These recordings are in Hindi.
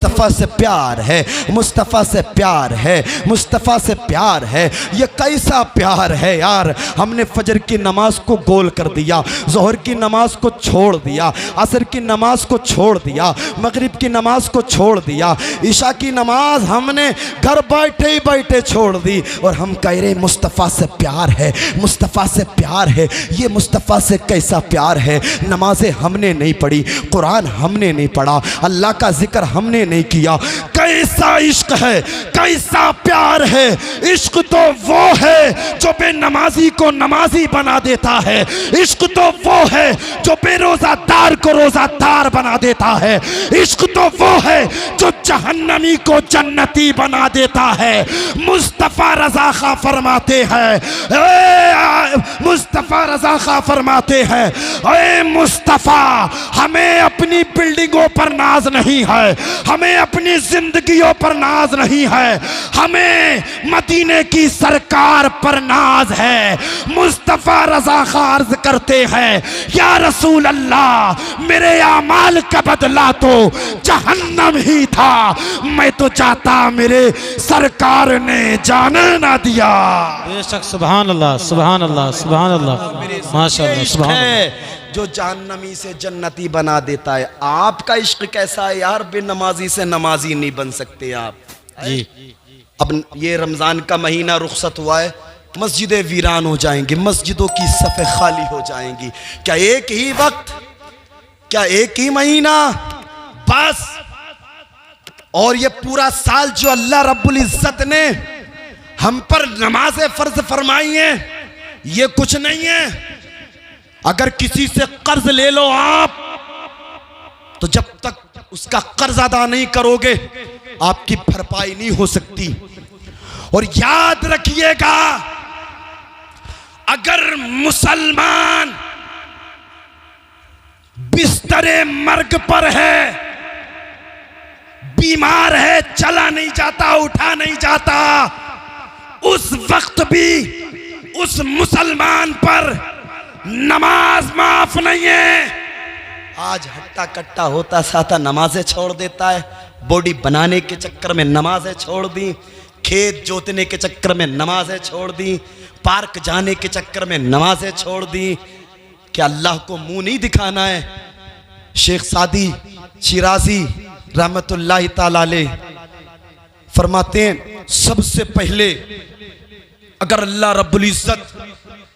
मुस्तफ़ा से प्यार है, मुस्तफ़ा से प्यार है, मुस्तफ़ा से प्यार है। ये कैसा प्यार है यार। हमने फजर की नमाज को गोल कर दिया, ज़ोहर की नमाज को छोड़ दिया, असर की नमाज को छोड़ दिया, मगरिब की नमाज को छोड़ दिया, ईशा की नमाज हमने घर बैठे ही बैठे छोड़ दी और हम कह रहे मुस्तफ़ा से प्यार है, मुस्तफ़ा से प्यार है। ये मुस्तफ़ा से कैसा प्यार है। नमाजें हमने नहीं पढ़ी, कुरान हमने नहीं पढ़ा, अल्लाह का जिक्र हमने नहीं किया। कैसा इश्क है, कैसा प्यार है। इश्क तो वो है जो बेनमाजी को नमाजी बना देता है। इश्क तो वो है जो बेरोजादार को रोजादार बना देता है। इश्क तो वो है जो जहन्नमी को जन्नती बना देता है। मुस्तफ़ा रज़ा खां फरमाते हैं, मुस्तफ़ा रज़ा खां फरमाते हैं, ए मुस्तफ़ा हमें अपनी बिल्डिंगों पर नाज नहीं है, हमें अपनी जिंदगियों पर नाज नहीं है, हमें मदीने की सरकार पर नाज है। मुस्तफ़ा रज़ा खां अर्ज़ करते हैं, या रसूल अल्लाह मेरे आमाल का बदला तो जहन्नम ही था, मैं तो चाहता मेरे सरकार ने जाने ना दिया। बेशक सुभान अल्लाह, सुभान अल्लाह, सुभान अल्लाह, माशाअल्लाह, सुभान अल्लाह। जो जहन्नमी से जन्नती बना देता है। आपका इश्क कैसा है यार, बेनमाजी से नमाजी नहीं बन सकते आप जी। अब ये रमजान का महीना रुखसत हुआ है, मस्जिदें वीरान हो जाएंगी, मस्जिदों की सफ़े खाली हो जाएंगी। क्या एक ही वक्त, क्या एक ही महीना बस? और ये पूरा साल जो अल्लाह रब्बुल इज्जत ने हम पर नमाज़ें फर्ज फरमाई है, ये कुछ नहीं है। अगर किसी से कर्ज ले लो आप, तो जब तक उसका कर्ज अदा नहीं करोगे आपकी भरपाई नहीं हो सकती। और याद रखिएगा, अगर मुसलमान बिस्तरे मर्ग पर है, बीमार है, चला नहीं जाता, उठा नहीं जाता, उस वक्त भी उस मुसलमान पर नमाज माफ नहीं है। आज हट्टा कट्टा होता साथा नमाजें छोड़ देता है, बॉडी बनाने के चक्कर में नमाजें छोड़ दी, खेत जोतने के चक्कर में नमाजें छोड़ दी, पार्क जाने के चक्कर में नमाजें छोड़ दी। क्या अल्लाह को मुंह नहीं दिखाना है? शेख सादी शिराजी रहमतुल्लाह ताला अलैह फरमाते हैं, सबसे पहले अगर अल्लाह रब्बुल इज्जत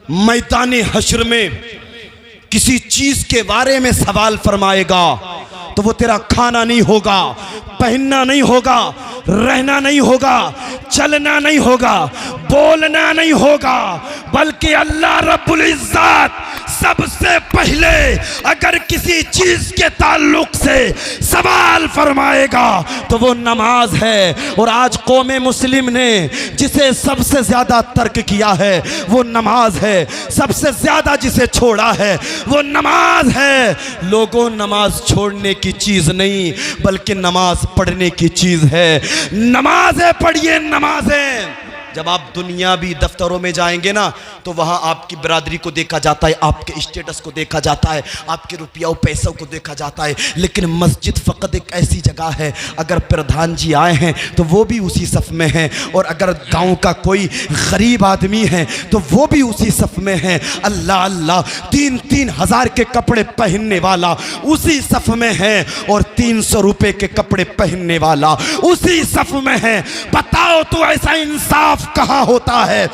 मैदाने हश्र में किसी चीज के बारे में सवाल फरमाएगा तो वो तेरा खाना नहीं होगा, पहनना नहीं होगा, रहना नहीं होगा, चलना नहीं होगा, बोलना नहीं होगा, बल्कि अल्लाह रब्बुल इज्जत सबसे पहले अगर किसी चीज के ताल्लुक से सवाल फरमाएगा तो वो नमाज है। और आज कौमे मुस्लिम ने जिसे सबसे ज्यादा तर्क किया है वो नमाज है, सबसे ज्यादा जिसे छोड़ा है वो नमाज है। लोगों, नमाज छोड़ने की चीज नहीं बल्कि नमाज पढ़ने की चीज है। नमाजें पढ़िए, नमाजें। जब आप दुनियावी दफ्तरों में जाएंगे ना तो वहाँ आपकी बरादरी को देखा जाता है, आपके स्टेटस को देखा जाता है, आपके रुपया पैसों को देखा जाता है। लेकिन मस्जिद फ़कत एक ऐसी जगह है, अगर प्रधान जी आए हैं तो वो भी उसी सफ़ में हैं, और अगर गांव का कोई गरीब आदमी है तो वो भी उसी सफ़ में है। अल्लाह अल्लाह, 3-3 हज़ार के कपड़े पहनने वाला उसी सफ़ में है, और 300 रुपये के कपड़े पहनने वाला उसी सफ़ में है। बताओ तो ऐसा इंसाफ कहाँ होता है?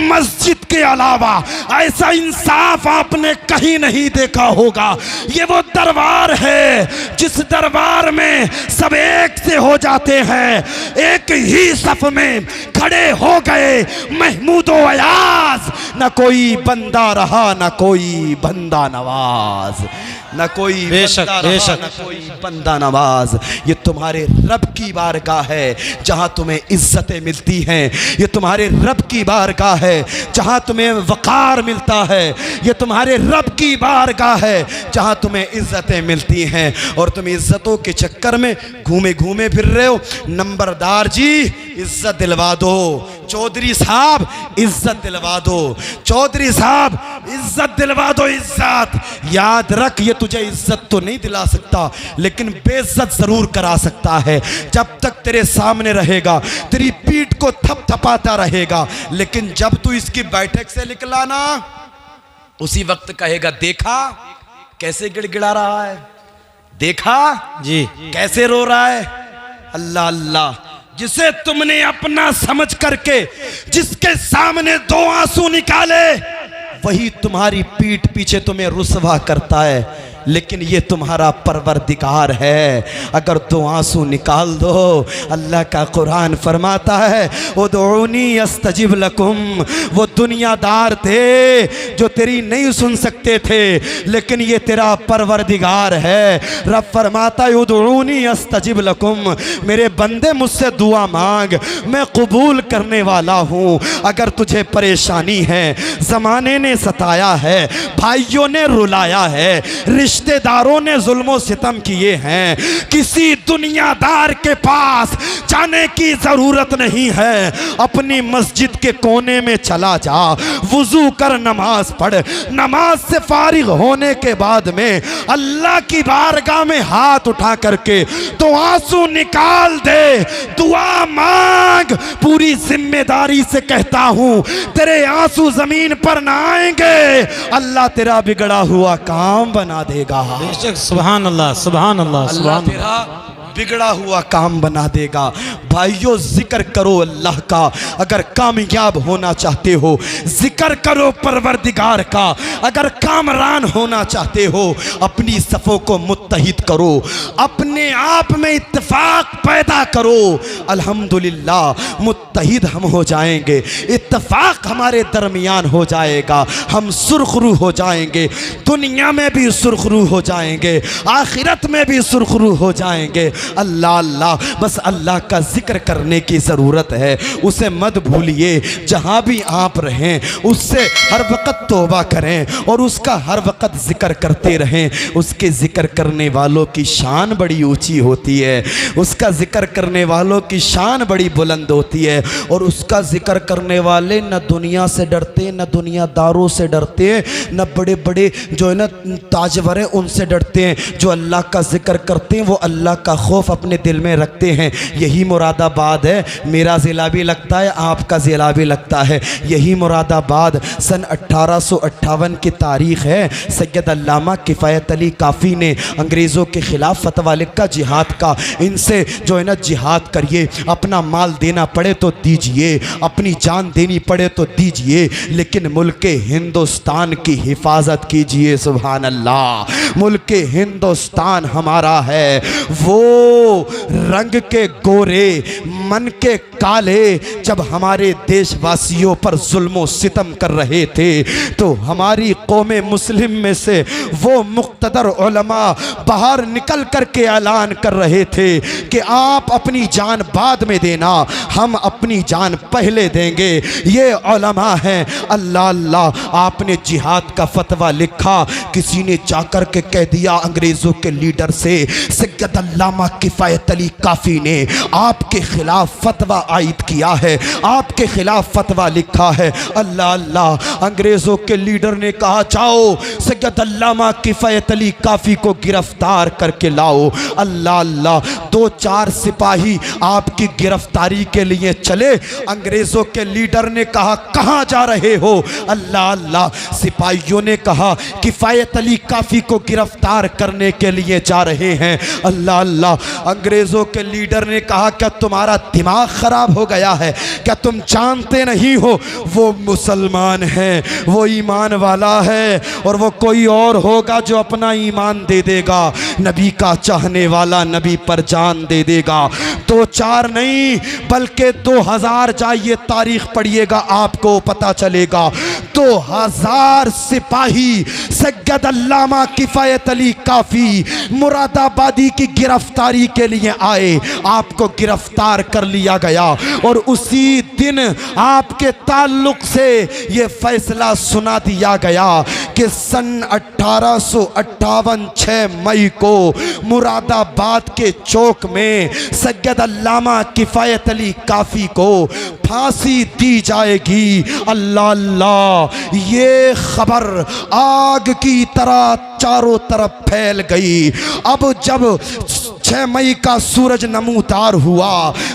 मस्जिद के अलावा ऐसा इंसाफ आपने कहीं नहीं देखा होगा। ये वो दरबार है जिस दरबार में सब एक से हो जाते हैं, एक ही सफ में खड़े हो गए। महमूदो अयाज, न कोई बंदा रहा न कोई बंदा नवाज, न कोई बंदा रहा न कोई बंदा नवाज। ये तुम्हारे रब की बारगाह है जहाँ तुम्हें इज्जतें मिलती हैं। ये तुम्हारे रब की बारगाह है जहाँ तुम्हें वक़ार मिलता है। ये तुम्हारे रब की बारगाह है जहाँ तुम्हें इज्जतें मिलती हैं। और तुम इज्जतों के चक्कर में घूमे घूमे फिर रहे हो। नंबरदार जी इज्जत दिलवा दो, चौधरी साहब इज्जत दिलवा दो, चौधरी साहब इज्जत दिलवा दो। इज्जत याद रख, ये तुझे इज्जत तो नहीं दिला सकता, लेकिन बेइज्जत जरूर करा सकता है। जब तक तेरे सामने रहेगा, तेरी पीठ को थपथपाता रहेगा, लेकिन जब तू इसकी बैठक से निकला ना, उसी वक्त कहेगा देखा कैसे गिड़गिड़ा रहा है, देखा जी कैसे रो रहा है। अल्लाह अल्लाह, जिसे तुमने अपना समझ करके जिसके सामने दो आंसू निकाले, वही तुम्हारी पीठ पीछे तुम्हें रुसवा करता है। लेकिन ये तुम्हारा परवरदिगार है, अगर दो आंसू निकाल दो, अल्लाह का कुरान फरमाता है उदऊनी अस्तजिब लकुम। वो दुनियादार थे जो तेरी नहीं सुन सकते थे, लेकिन ये तेरा परवरदिगार है। रब फरमाता है उदऊनी अस्तजिब लकुम, मेरे बंदे मुझसे दुआ मांग, मैं कबूल करने वाला हूँ। अगर तुझे परेशानी है, ज़माने ने सताया है, भाइयों ने रुलाया है, रिश्तेदारों ने जुल्मो सितम किए हैं, किसी दुनियादार के पास जाने की जरूरत नहीं है। अपनी मस्जिद के कोने में चला जा, वुजू कर नमाज पढ़, नमाज से फारिग होने के बाद में अल्लाह की बारगाह में हाथ उठा करके तो आंसू निकाल दे, दुआ मांग। पूरी जिम्मेदारी से कहता हूं, तेरे आंसू जमीन पर ना आएंगे, अल्लाह तेरा बिगड़ा हुआ काम बना देगा। बेशक, सुभान अल्लाह, सुभान अल्लाह, अल्लाह सुभान तेरा बिगड़ा हुआ काम बना देगा। भाइयों, जिक्र करो अल्लाह का। अगर कामयाब होना चाहते हो, जिक्र करो परवरदिगार का। अगर कामरान होना चाहते हो, अपनी सफ़ों को मुत्तहिद करो, अपने आप में इत्तेफाक पैदा करो। अल्हम्दुलिल्लाह मुत्तहिद हम हो जाएंगे, इत्तेफाक हमारे दरमियान हो जाएगा, हम सुरखरू हो जाएंगे, दुनिया में भी सुरखरू हो जाएंगे, आखिरत में भी सुरखरू हो जाएंगे। अल्लाह अल्लाह, बस अल्लाह का जिक्र करने की ज़रूरत है। उसे मत भूलिए, जहाँ भी आप रहें उससे हर वक़्त तौबा करें और उसका हर वक़्त जिक्र करते रहें। उसके जिक्र करने वालों की शान बड़ी ऊंची होती है, उसका जिक्र करने वालों की शान बड़ी बुलंद होती है। और उसका जिक्र करने वाले न दुनिया से डरते, न दुनियादारों से डरते, न बड़े बड़े जो है ना ताजवर हैं उनसे डरते हैं। जो अल्लाह का जिक्र करते हैं वो अल्लाह का खौफ अपने दिल में रखते हैं। यही मुरादाबाद है, मेरा ज़िला भी लगता है, आपका ज़िला भी लगता है। यही मुरादाबाद सन 1858 की तारीख़ है। सैयद अल्लामा किफ़ायत अली काफ़ी ने अंग्रेज़ों के ख़िलाफ़ फतवा लिखा जिहाद का। इनसे जो है ना जिहाद करिए, अपना माल देना पड़े तो दीजिए, अपनी जान देनी पड़े तो दीजिए, लेकिन मुल्क हिंदुस्तान की हिफाजत कीजिए। सुभान अल्लाह, मुल्क हिंदुस्तान हमारा है। वो रंग के गोरे मन के काले जब हमारे देशवासियों पर जुल्मो सितम कर रहे थे, तो हमारी कौमे मुस्लिम में से वो मुक़्तदर उलमा बाहर निकल कर के ऐलान कर रहे थे कि आप अपनी जान बाद में देना, हम अपनी जान पहले देंगे। ये उलमा हैं। अल्लाह अल्लाह, आपने जिहाद का फतवा लिखा, किसी ने जाकर के कह दिया अंग्रेज़ों के लीडर से, सैयद अल्लामा किफ़ायत अली काफ़ी ने आपके खिलाफ फतवा आयद किया है, आपके खिलाफ फतवा लिखा है। अल्लाह अल्लाह, अंग्रेज़ों के लीडर ने कहा जाओ सैयद अल्लामा किफ़ायत अली काफ़ी को गिरफ्तार करके लाओ। अल्लाह अल्लाह, 2-4 सिपाही आपकी गिरफ्तारी के लिए चले। अंग्रेज़ों के लीडर ने कहा कहाँ जा रहे हो? अल्लाह अल्लाह, सिपाहियों ने कहा किफ़ायत अली काफ़ी को गिरफ्तार करने के लिए जा रहे हैं। अल्लाह अल्लाह, अंग्रेज़ों के लीडर ने कहा क्या तुम्हारा दिमाग ख़राब हो गया है? क्या तुम जानते नहीं हो वो मुसलमान है, वो ईमान वाला है, और वो कोई और होगा जो अपना ईमान दे देगा। नबी का चाहने वाला नबी पर जान दे देगा। 2-4 नहीं बल्कि 2000 जाइए तारीख पढ़िएगा, आपको पता चलेगा। 2000 सिपाही सैयद अल्लामा किफ़ायत अली काफ़ी मुरादाबादी की गिरफ्तारी के लिए आए, आपको गिरफ्तार कर लिया गया। और उसी दिन आपके ताल्लुक से ये फैसला सुना दिया गया कि सन 1858 6 मई को मुरादाबाद के चौक में सैयद अल्लामा किफ़ायत अली काफ़ी को फांसी दी जाएगी। अल्लाह अल्लाह, ये खबर आग की तरह चारों तरफ फैल गई। अब जब 6 मई का सूरज नमूदार हुआ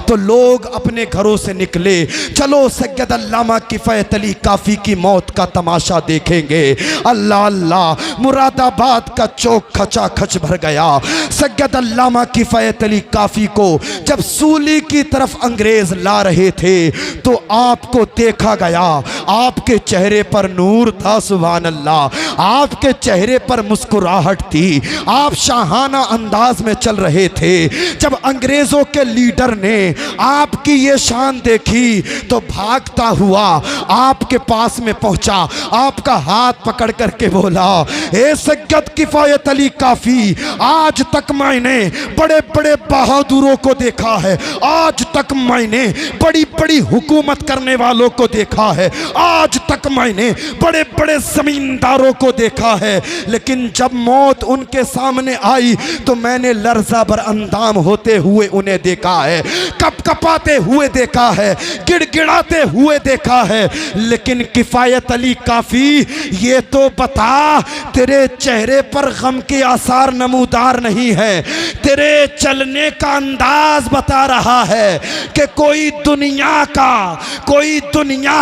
तो लोग अपने घरों से निकले, चलो सैयद अल्लामा किफ़ायत अली काफ़ी की मौत का तमाशा देखेंगे। अल्लाह अल्लाह, मुरादाबाद का चौक खचा खच भर गया। सैयद अल्लामा किफ़ायत अली काफ़ी को जब सूली की तरफ अंग्रेज ला रहे थे तो आपको देखा गया, आपके चेहरे पर नूर था, सुभान अल्लाह, आपके चेहरे पर मुस्कुराहट थी, आप शाहाना अंदाज में चल रहे थे। जब अंग्रेजों के लीडर ने आपकी ये शान देखी तो भागता हुआ आपके पास में पहुंचा, आपका हाथ पकड़ करके बोला, ए सैयद किफ़ायत अली काफ़ी, आज तक मैंने बड़े बड़े बहादुरों को देखा है, आज तक मैंने बड़ी बड़ी हुकूमत करने वालों को देखा है, आज तक मैंने बड़े बड़े जमींदारों को देखा है, लेकिन जब मौत उनके सामने आई तो मैंने लर्जा बर अंदाम होते हुए उन्हें देखा है, कपकपाते हुए देखा है, गिड़गिड़ाते हुए देखा है। लेकिन किफ़ायत अली काफ़ी, ये तो बता, तेरे चेहरे पर गम के आसार नमूदार नहीं है, तेरे चलने का अंदाज बता रहा है कि कोई दुनिया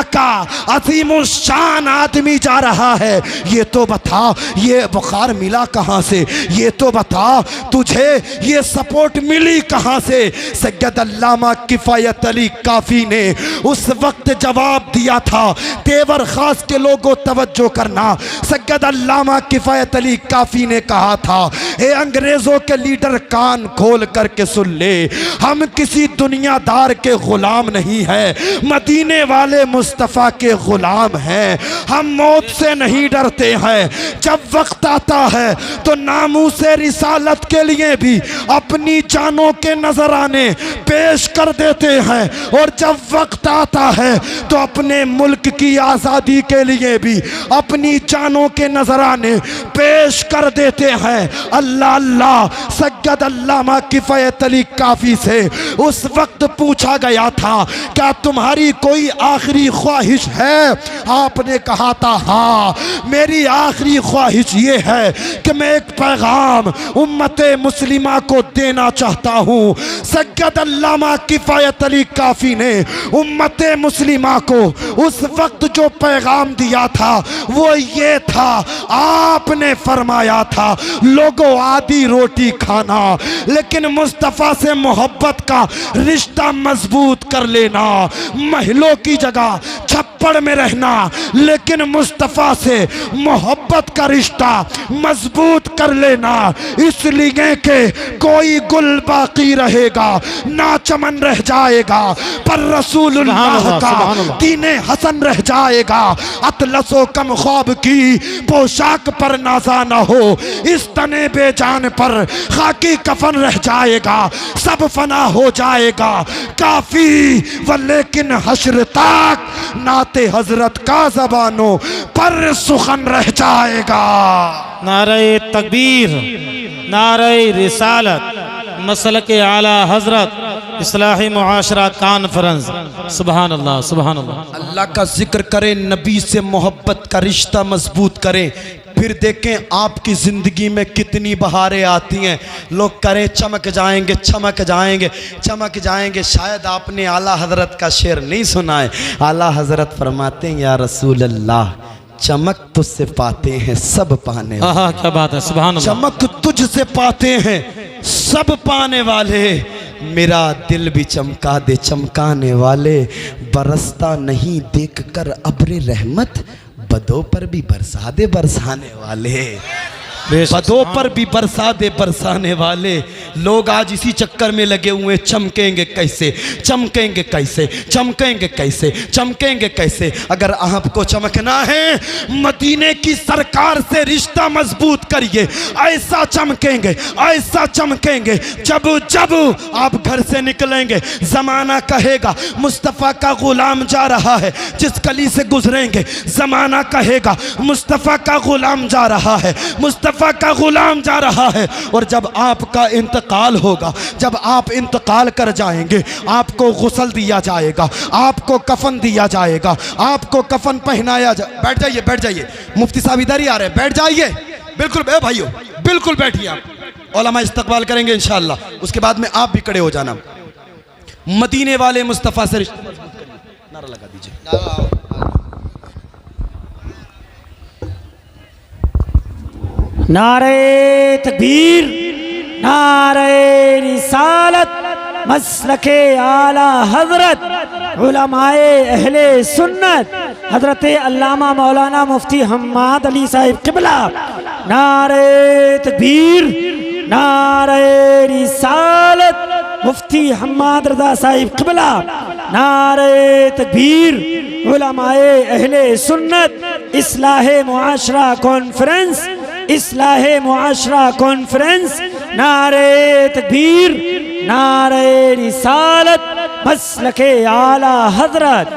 का अज़ीमुश्शान आदमी जा रहा है। ये तो बता, ये बुखार मिला कहाँ से, ये तो बता, तुझे ये सपोर्ट मिली कहाँ से। सैयद अल्लामा किफ़ायत अली काफ़ी ने उस वक्त जवाब दिया था, तेवर खास के लोगों तवज्जो करना, सैयद अल्लामा किफ़ायत अली काफ़ी ने कहा था, ए अंग्रेज़ों के लीडर कान खोल करके सुन ले, हम किसी दुनियादार के गुलाम नहीं हैं, मदीने वाले मुस्तफ़ा के गुलाम हैं, हम मौत से नहीं डरते हैं। जब वक्त आता है तो नामूसे रिसालत के लिए भी अपनी जानों के नजराने पेश कर देते हैं, और जब वक्त आता है तो अपने मुल्क की आज़ादी के लिए भी अपनी जानों के नजराने पेश कर देते हैं। अल्लाह अल्लाह, सैयद अल्लामा किफ़ायत अली काफ़ी से उस वक्त पूछा गया था, क्या तुम्हारी कोई आखिरी ख्वाहिश है? आपने कहा था, हाँ, मेरी आखिरी ख्वाहिश ये है कि मैं एक पैगाम उम्मत मुस्लिमा को देना चाहता हूँ। सैयद अल्लामा किफ़ायत अली काफ़ी ने उम्मत मुस्लिमा को उस वक्त जो पैगाम दिया था वो ये था, आपने फरमाया था, लोगों आधी रोटी खाना, लेकिन मुस्तफ़ा से मोहब्बत का रिश्ता मजबूत कर लेना, महलों की जगह छप्पड़ में रहना, लेकिन मुस्तफ़ा से मोहब्बत का रिश्ता मजबूत कर लेना, इसलिए कि कोई गुल बाकी रहेगा ना चमन रह जाएगा, पर रसूलुल्लाह का दीने हसन रह जाएगा। अतलसो कम ख्वाब की पोशाक पर नाजा ना हो, इस तने बेजान पर खाकी कफन रह जाएगा, सब फना हो जाएगा काफी, व लेकिन हश्र तक नाते हजरत का जबानों पर सुखन रह जाएगा। नारे तकबीर, नारे रिसालत, मसलके आला हजरत, इस्लाही मुआशरा कॉन्फ्रेंस। सुभान अल्लाह, सुभान अल्लाह। अल्लाह का जिक्र करें, नबी से मोहब्बत का रिश्ता मजबूत करें, फिर देखें आपकी ज़िंदगी में कितनी बहारें आती हैं। लोग करें चमक जाएंगे, चमक जाएंगे, चमक जाएंगे। शायद आपने आला हजरत का शेर नहीं सुना है। आला हजरत फरमाते हैं, या रसूल अल्लाह, चमक तुझसे पाते हैं सब पाने वाले। हाँ, क्या बात है, सुभान अल्लाह। चमक तुझसे पाते हैं सब पाने वाले, मेरा दिल भी चमका दे चमकाने वाले, बरसता नहीं देख कर अब्रे रहमत, बदों पर भी बरसा दे बरसाने वाले, बदों पर भी बरसा दे बरसाने वाले। लोग आज इसी चक्कर में लगे हुए, चमकेंगे कैसे, चमकेंगे कैसे, चमकेंगे कैसे, चमकेंगे कैसे। अगर आपको चमकना है, मदीने की सरकार से रिश्ता मजबूत करिए, ऐसा चमकेंगे, ऐसा चमकेंगे। जब जब आप घर से निकलेंगे, जमाना कहेगा मुस्तफ़ा का गुलाम जा रहा है, जिस गली से गुजरेंगे जमाना कहेगा मुस्तफ़ा का गुलाम जा रहा है, मुस्तफ़ा का गुलाम जा रहा है। और जब आपका इंतकाल होगा, जब आप इंतकाल कर जाएंगे, आपको गुस्ल दिया जाएगा, आपको कफन दिया जाएगा, आपको कफन पहनाया बैठ जाइए, बैठ जाइए, मुफ्ती साहब इधर ही आ रहे हैं, बैठ जाइए, बिल्कुल भाइयों, बिल्कुल बैठिए आप, उलमा इस्तकबाल करेंगे इंशाअल्लाह। उसके बाद में आप भी खड़े हो जाना। मदीने वाले मुस्तफ़ा से नारा लगा दीजिए। नारे तकबीर, नारे रिसालत, मसलके आला हजरत उलमाए अहले सुन्नत हजरत अल्लामा मौलाना मुफ्ती हम्माद अली साहिब किबला। नारे तकबीर, नारे रिसालत, मुफ्ती हम्माद रजा साहिब किबला। नारे तकबीर, उलमाए अहले सुन्नत, इस्लाहे मुआशरा कॉन्फ्रेंस, इस्लाहे मुआशरा कॉन्फ्रेंस। नारे तकबीर, नारे रिसालत, मसलके आला हजरत।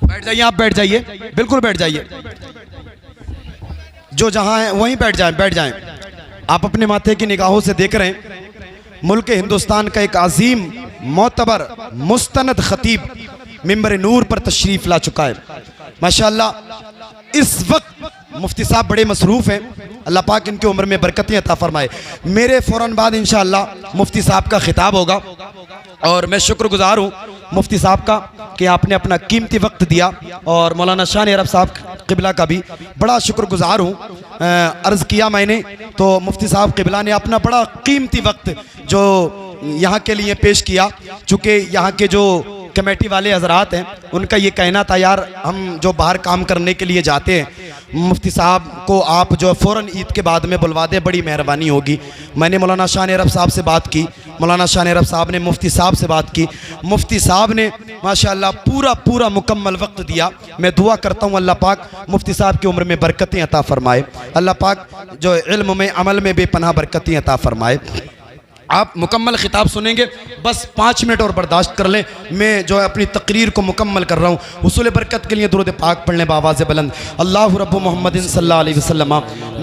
बैठ जाइए, आप बैठ जाइए, बिल्कुल बैठ जाइए। जो जहां है वहीं बैठ जाएं, बैठ जाएं। आप अपने माथे की निगाहों से देख रहे हैं मुल्क हिंदुस्तान का एक अजीम मोतबर मुस्तनद खतीब मिंबर नूर पर तशरीफ ला चुका है माशाअल्लाह। इस वक्त मुफ्ती साहब बड़े मसरूफ़ हैं, अल्लाह पाक इनकी उम्र में बरकतें अता फरमाए। मेरे फ़ौरन बाद इंशाअल्लाह मुफ्ती साहब का खिताब होगा और मैं शुक्रगुजार हूँ मुफ्ती साहब का कि आपने अपना कीमती वक्त दिया, और मौलाना शान अरब साहब क़िबला का भी बड़ा शुक्रगुजार हूँ। अर्ज़ किया मैंने तो मुफ्ती साहब क़िबला ने अपना बड़ा कीमती वक्त जो यहाँ के लिए पेश किया, चूँकि यहाँ के जो कमेटी वाले हजरात हैं उनका ये कहना था यार हम जो बाहर काम करने के लिए जाते हैं मुफ्ती साहब को आप जो फ़ौरन ईद के बाद में बुलवा दें, बड़ी मेहरबानी होगी। मैंने मौलाना शान अरब साहब से बात की, मौलाना शान अरब साहब ने मुफ्ती साहब से बात की, मुफ्ती साहब ने माशाअल्लाह पूरा मुकम्मल वक्त दिया। मैं दुआ करता हूँ अल्लाह पाक मुफ्ती साहब की उम्र में बरकतें अता फरमाए, अल्लाह पाक जो इल्म में अमल में बेपनाह बरकतें अता फरमाए। आप मुकम्मल खिताब सुनेंगे, बस 5 मिनट और बर्दाश्त कर लें। मैं जो है अपनी तकरीर को मुकम्मल कर रहा हूँ। हुसूल बरकत के लिए दुरूद पाक पढ़ लें बावाज़ बुलंद। अल्लाहु रब्बु मुहम्मदिन सल्लल्लाहु अलैहि वसल्लम,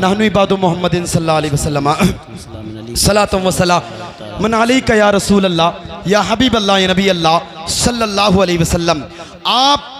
नहनु इबादु मुहम्मदिन सल्लल्लाहु अलैहि वसल्लम, सलातु व सलाम अलैका या रसूल अल्लाह या हबीब अल्लाह या नबी अल्लाह सल्लल्लाहु अलैहि वसल्लम। आप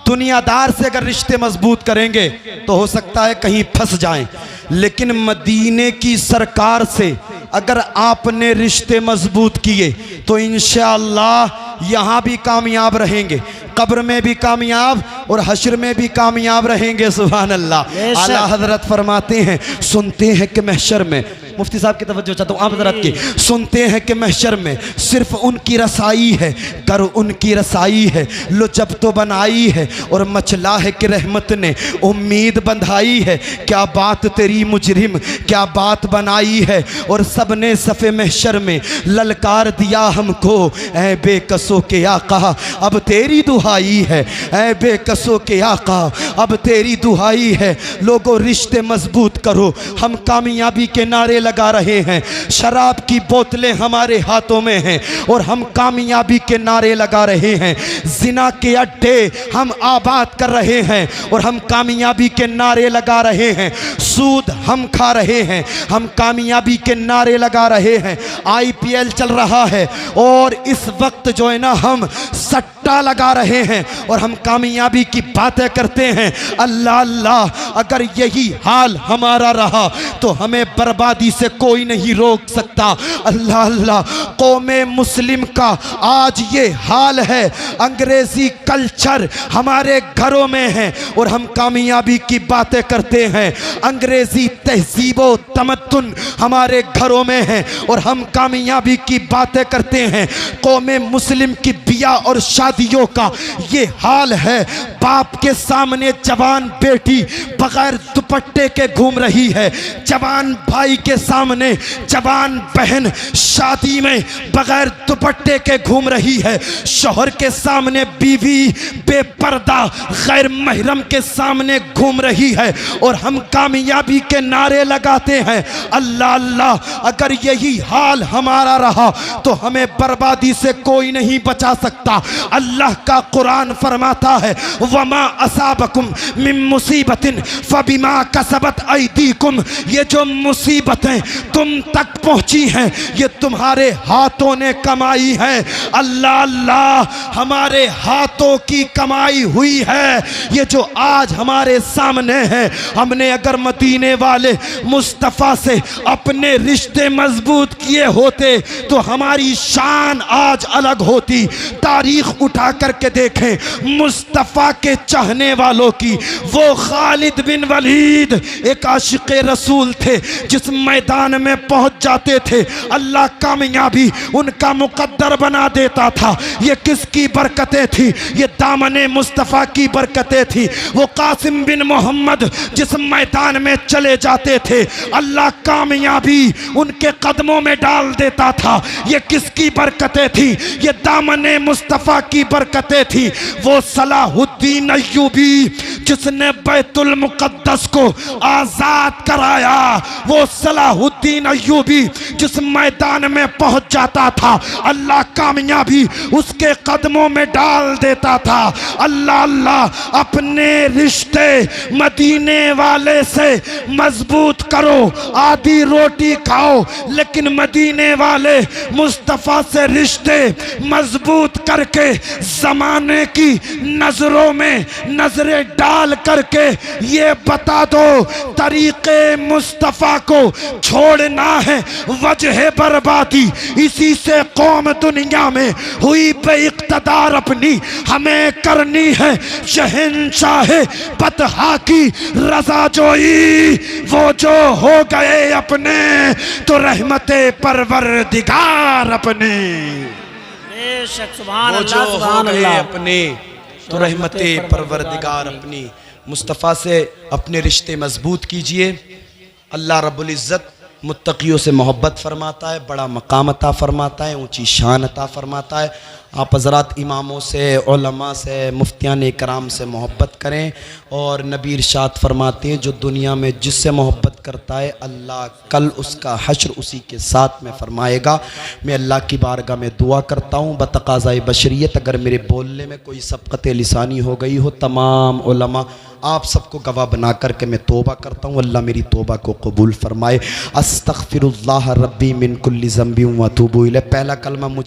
दुनियादार से अगर रिश्ते मजबूत करेंगे तो हो सकता है कहीं फंस जाएं, लेकिन मदीने की सरकार से अगर आपने रिश्ते मजबूत किए तो इंशाअल्लाह यहाँ भी कामयाब रहेंगे, कब्र में भी कामयाब और हश्र में भी कामयाब रहेंगे। सुभान अल्लाह। आला हजरत फरमाते हैं, सुनते हैं कि महशर में, मुफ्ती साहब की तवज्जो चाहता हूँ आप हजरत की, सुनते हैं कि महशर में सिर्फ उनकी रसाई है, कर उनकी रसाई है, लो जब तो बनाई है और मचला है कि रहमत ने उम्मीद बंधाई है। क्या बात तेरी मुजरिम, क्या बात बनाई है, और सब ने सफ़े महशर में ललकार दिया हमको, ऐ बेकसों के आका अब तेरी दुहाई है, ऐ बेकसों के आका अब तेरी दुहाई है। लोगों रिश्ते मजबूत करो, हम कामयाबी के नारे लगा रहे हैं, शराब की बोतलें हमारे हाथों में हैं और हम कामयाबी के नारे लगा रहे हैं, जिना के अड्डे हम आबाद कर रहे हैं और हम कामयाबी के नारे लगा रहे हैं, सूद हम खा रहे हैं, हम कामयाबी के नारे लगा रहे हैं। IPL चल रहा है और इस वक्त जो है ना हम सट्टा लगा रहे हैं और हम कामयाबी की बातें करते हैं। अल्लाह अल्लाह, अगर यही हाल हमारा रहा तो हमें बर्बादी से कोई नहीं रोक सकता। अल्लाह अल्लाह, कौमे मुस्लिम का आज ये हाल है, अंग्रेजी कल्चर हमारे घरों में है और हम कामयाबी की बातें करते हैं, अंग्रेजी तहजीबो तमद्दुन हमारे घरों में है और हम कामयाबी की बातें करते हैं। कौमे मुस्लिम की बिया और शादियों का ये हाल है, बाप के सामने जवान बेटी बगैर दुपट्टे के घूम रही है, जवान भाई के सामने जवान बहन शादी में बगैर दुपट्टे के घूम रही है, शौहर के सामने बीवी बेपर्दा गैर महरम के सामने घूम रही है और हम कामयाबी के नारे लगाते हैं। अल्लाह अल्लाह, अगर यही हाल हमारा रहा तो हमें बर्बादी से कोई नहीं बचा सकता। अल्लाह का कुरान फरमाता है, वमा असाबकुम मिन मुसीबतिन फबिमा कसबत ऐदीकुम, ये जो मुसीबतें नियामतें तुम तक पहुंची हैं, ये तुम्हारे हाथों ने कमाई है। अल्लाह अल्लाह, हमारे हाथों की कमाई हुई है ये जो आज हमारे सामने है। हमने अगर मदीने वाले मुस्तफ़ा से अपने रिश्ते मजबूत किए होते तो हमारी शान आज अलग होती। तारीख उठा करके देखें मुस्तफ़ा के चाहने वालों की। वो खालिद बिन वलीद एक आशिक़े रसूल थे, जिस मैदान में पहुंच जाते थे अल्लाह कामयाबी उनका मुकद्दर बना देता था। ये किसकी बरकतें थी? ये दामने मुस्तफ़ा की बरकतें थी। वो कासिम बिन मोहम्मद जिस मैदान में चले जाते थे अल्लाह कामयाबी उनके कदमों में डाल देता था। ये किसकी बरकतें थी? ये दामने मुस्तफ़ा की बरकतें थी। वो सलाहुद्दीन अय्यूबी जिसने बैतुल मुक़द्दस को आज़ाद कराया, वो सलाहुद्दीन अय्यूबी जिस मैदान में पहुंच जाता था अल्लाह कामयाबी उसके कदमों में डाल देता था। अल्लाह अल्लाह, अपने रिश्ते मदीने वाले से मजबूत करो। आधी रोटी खाओ लेकिन मदीने वाले मुस्तफ़ा से रिश्ते मजबूत करके ज़माने की नज़रों में नजरें डाल करके ये बता दो तरीक़े मुस्तफ़ा को छोड़ना है वजह बर्बादी। इसी से कौम दुनिया में हुई बेइक़्तिदार अपनी हमें करनी है शहंशाह बतहा की रज़ाजोई। वो जो हो गए अपने तो रहमते परवरदिगार अपने। बेशक सुभान वो जो अल्लाह हो सुभान गए अल्लाह। अपने तो रहमते परवरदिगार अपनी। मुस्तफ़ा से अपने रिश्ते मजबूत कीजिए। अल्लाह रब्बुल इज़्ज़त मुत्तक़ियों से मोहब्बत फरमाता है, बड़ा मकाम अता फरमाता है, ऊंची शान अता फरमाता है। आप हज़रात इमामों से, उलमा से, मुफ्तियान इकराम से मोहब्बत करें। और नबी इरशाद फरमाते हैं जो दुनिया में जिससे मोहब्बत करता है अल्लाह कल उसका हश्र उसी के साथ में फरमाएगा। मैं अल्लाह की बारगाह में दुआ करता हूँ बतक़ाज़ाए बशरियत अगर मेरे बोलने में कोई सबक़त लिसानी हो गई हो, तमाम उलमा आप सबको गवाह बना करके मैं तौबा करता हूँ। अल्लाह मेरी तौबा को कबूल फरमाए। अस्तग़फिरुल्लाह रब्बी मिन कुल्लि ज़ंबि व अतूबु इलैह। पहला कलमा